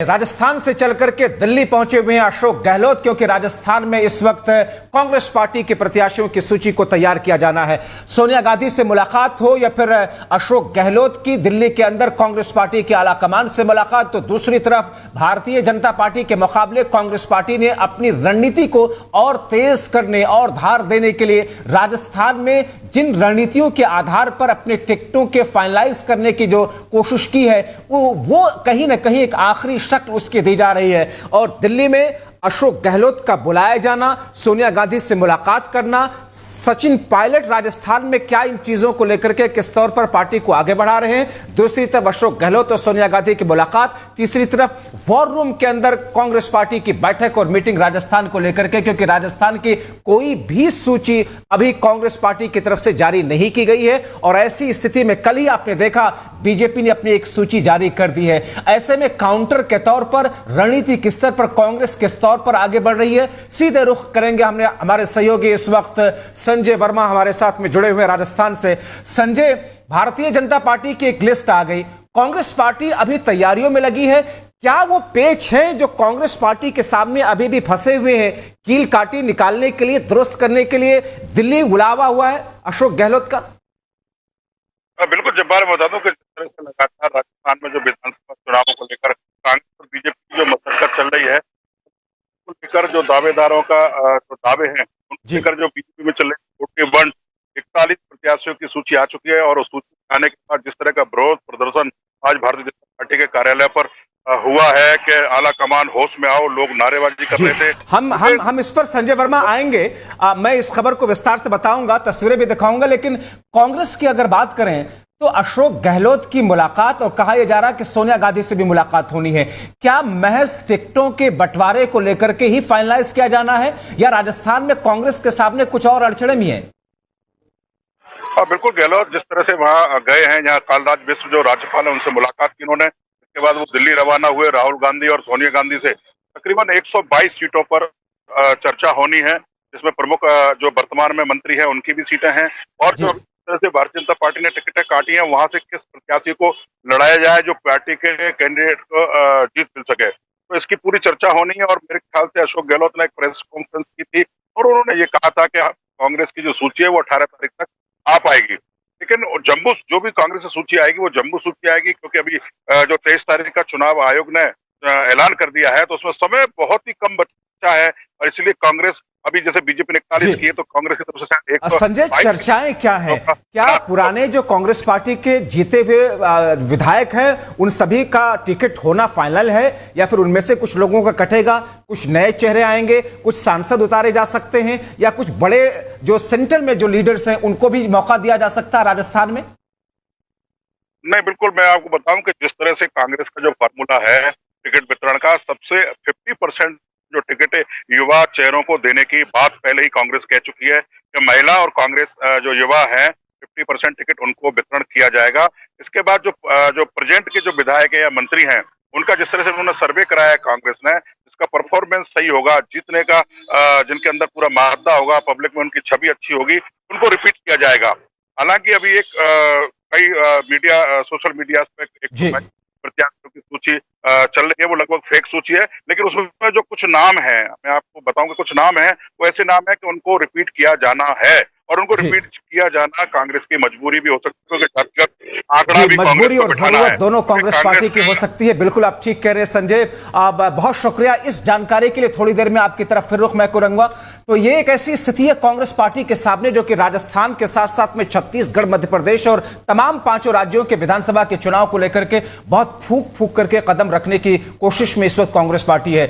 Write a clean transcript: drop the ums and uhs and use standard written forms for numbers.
राजस्थान से चल करके दिल्ली पहुंचे हुए हैं अशोक गहलोत, क्योंकि राजस्थान में इस वक्त कांग्रेस पार्टी के प्रत्याशियों की सूची को तैयार किया जाना है। सोनिया गांधी से मुलाकात हो या फिर अशोक गहलोत की दिल्ली के अंदर कांग्रेस पार्टी के आला कमान से मुलाकात, तो दूसरी तरफ भारतीय जनता पार्टी के मुकाबले कांग्रेस पार्टी ने अपनी रणनीति को और तेज करने और धार देने के लिए राजस्थान में जिन रणनीतियों के आधार पर अपने टिकटों के फाइनलाइज करने की जो कोशिश की है वो कहीं ना कहीं एक आखिरी शक्ल उसकी दी जा रही है। और दिल्ली में अशोक गहलोत का बुलाया जाना, सोनिया गांधी से मुलाकात करना, सचिन पायलट राजस्थान में क्या इन चीजों को लेकर के किस तौर पर पार्टी को आगे बढ़ा रहे हैं, दूसरी तरफ अशोक गहलोत और सोनिया गांधी की मुलाकात, तीसरी तरफ वॉर रूम के अंदर कांग्रेस पार्टी की बैठक और मीटिंग राजस्थान को लेकर के, क्योंकि राजस्थान की कोई भी सूची अभी कांग्रेस पार्टी की तरफ से जारी नहीं की गई है। और ऐसी स्थिति में कल ही आपने देखा बीजेपी ने अपनी एक सूची जारी कर दी है। ऐसे में काउंटर के तौर पर रणनीति किस स्तर पर कांग्रेस किस तौर पर आगे बढ़ रही है, सीधे रुख करेंगे। हमने हमारे सहयोगी इस वक्त संजय वर्मा हमारे साथ में जुड़े हुए राजस्थान से। संजय, भारतीय जनता पार्टी की एक लिस्ट आ गई, कांग्रेस पार्टी अभी तैयारियों में लगी है। क्या वो पेच है जो कांग्रेस पार्टी के सामने अभी भी फंसे हुए हैं, कील काटी निकालने के लिए, दुरुस्त करने के लिए दिल्ली बुलावा हुआ है अशोक गहलोत का? बिल्कुल जब्बार, बता दूं कि जिस तरह से लगातार राजस्थान में जो विधानसभा चुनावों को लेकर कांग्रेस और बीजेपी की जो मशक्कत चल रही है, उसको लेकर जो दावेदारों का जो दावे हैं उनको लेकर जो बीजेपी में चल रही बंड 41 प्रत्याशियों की सूची आ चुकी है। और उस सूची आने के बाद जिस तरह का विरोध प्रदर्शन आज भारतीय जनता पार्टी के कार्यालय पर हुआ है कि आला कमान होश में आओ, लोग नारेबाजी कर रहे थे। हम इस पर संजय वर्मा आएंगे। मैं इस खबर को विस्तार से बताऊंगा, तस्वीरें भी दिखाऊंगा, लेकिन कांग्रेस की अगर बात करें तो अशोक गहलोत की मुलाकात, और कहा यह जा रहा है कि सोनिया गांधी से भी मुलाकात होनी है, क्या महज टिकटों के बंटवारे को लेकर के ही फाइनलाइज किया जाना है या राजस्थान में कांग्रेस के सामने कुछ और अड़चने भी हैं? बिल्कुल, गहलोत जिस तरह से वहां गए हैं, यहाँ कालराज मिश्र जो राज्यपाल है उनसे मुलाकात की उन्होंने, के बाद वो दिल्ली रवाना हुए। राहुल गांधी और सोनिया गांधी से तकरीबन 122 सीटों पर चर्चा होनी है, जिसमें प्रमुख जो वर्तमान में मंत्री हैं उनकी भी सीटें हैं। और जो तरह से भारतीय जनता पार्टी ने टिकटें काटी हैं, वहां से किस प्रत्याशी को लड़ाया जाए जो पार्टी के कैंडिडेट को जीत मिल सके, तो इसकी पूरी चर्चा होनी है। और मेरे ख्याल से अशोक गहलोत ने एक प्रेस कॉन्फ्रेंस की थी और उन्होंने ये कहा था कि कांग्रेस की जो सूची है वो 18 तारीख तक आ पाएगी, लेकिन जम्मू जो भी कांग्रेस की सूची आएगी वो जम्मू सूची आएगी, क्योंकि अभी जो 23 तारीख का चुनाव आयोग ने ऐलान कर दिया है, तो उसमें समय बहुत ही कम बचा है। और इसलिए कांग्रेस अभी जैसे बीजेपी ने 41 की है, तो कांग्रेस की तरफ से संजय, चर्चाएं क्या है? क्या पुराने जो कांग्रेस पार्टी के जीते हुए विधायक हैं उन सभी का टिकट होना फाइनल है, या फिर उनमें से कुछ लोगों का कटेगा, कुछ नए चेहरे आएंगे, कुछ सांसद उतारे जा सकते हैं, या कुछ बड़े जो सेंटर में जो लीडर्स हैं उनको भी मौका दिया जा सकता है राजस्थान में? नहीं, बिल्कुल, मैं आपको बताऊं कि जिस तरह से कांग्रेस का जो फार्मूला है टिकट वितरण का, सबसे 50% जो टिकट युवा चेहरों को देने की बात पहले ही कांग्रेस कह चुकी है कि महिला और कांग्रेस जो युवा है 50% टिकट उनको वितरण किया जाएगा। इसके बाद जो प्रेजेंट के जो विधायक है या मंत्री हैं उनका जिस तरह से उन्होंने सर्वे कराया है कांग्रेस ने, इसका परफॉर्मेंस सही होगा, जीतने का जिनके अंदर पूरा मादा होगा, पब्लिक में उनकी छवि अच्छी होगी, उनको रिपीट किया जाएगा। हालांकि अभी एक कई मीडिया सोशल मीडिया पे प्रत्याशियों की सूची चल रही है, वो लगभग फेक सूची है, लेकिन उसमें जो कुछ नाम है, मैं आपको बताऊंगा, कुछ नाम है वो ऐसे नाम है कि उनको रिपीट किया जाना है। और उनको रिपीट किया जाना कांग्रेस की मजबूरी भी हो सकती है, क्योंकि आंकड़ा भी मजबूरी और जरूरत दोनों कांग्रेस पार्टी की हो सकती है। बिल्कुल आप ठीक कह रहे हैं संजय, बहुत शुक्रिया इस जानकारी के लिए। थोड़ी देर में आपकी तरफ फिर रुख मैं करूंगा। तो ये एक ऐसी स्थिति है कांग्रेस पार्टी के सामने जो कि राजस्थान के साथ साथ में छत्तीसगढ़, मध्य प्रदेश और तमाम 5 राज्यों के विधानसभा के चुनाव को लेकर के बहुत फूक फूक करके कदम रखने की कोशिश में इस वक्त कांग्रेस पार्टी है।